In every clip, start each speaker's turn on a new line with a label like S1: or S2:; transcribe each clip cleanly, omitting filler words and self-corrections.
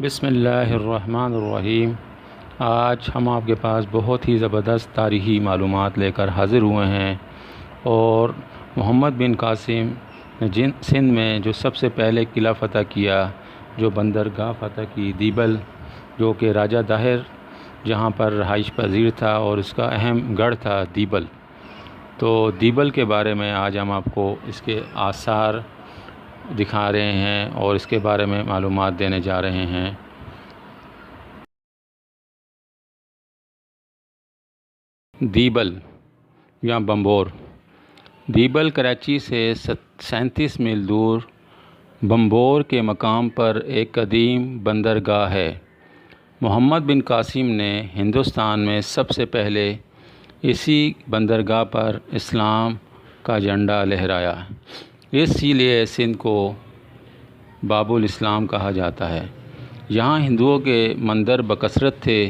S1: بسم اللہ الرحمن الرحیم۔ آج ہم آپ کے پاس بہت ہی زبردست تاریخی معلومات لے کر حاضر ہوئے ہیں، اور محمد بن قاسم نے سندھ میں جو سب سے پہلے قلعہ فتح کیا، جو بندرگاہ فتح کی دیبل، جو کہ راجہ داہر جہاں پر رہائش پذیر تھا، اور اس کا اہم گڑھ تھا دیبل۔ تو دیبل کے بارے میں آج ہم آپ کو اس کے آثار دکھا رہے ہیں اور اس کے بارے میں معلومات دینے جا رہے ہیں۔ دیبل یا بمبور۔ دیبل کراچی سے 37 میل دور بمبور کے مقام پر ایک قدیم بندرگاہ ہے۔ محمد بن قاسم نے ہندوستان میں سب سے پہلے اسی بندرگاہ پر اسلام کا جھنڈا لہرایا، اسی لیے سندھ کو باب الاسلام کہا جاتا ہے۔ یہاں ہندوؤں کے مندر بکثرت تھے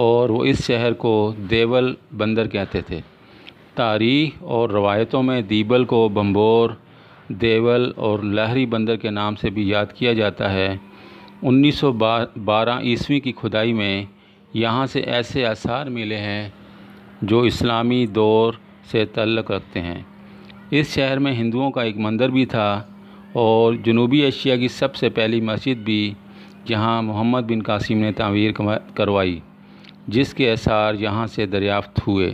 S1: اور وہ اس شہر کو دیول بندر کہتے تھے۔ تاریخ اور روایتوں میں دیبل کو بمبور، دیول اور لہری بندر کے نام سے بھی یاد کیا جاتا ہے۔ 1912 عیسوی کی کھدائی میں یہاں سے ایسے آثار ملے ہیں جو اسلامی دور سے تعلق رکھتے ہیں۔ اس شہر میں ہندوؤں کا ایک مندر بھی تھا، اور جنوبی ایشیا کی سب سے پہلی مسجد بھی جہاں محمد بن قاسم نے تعمیر کروائی، جس کے آثار یہاں سے دریافت ہوئے۔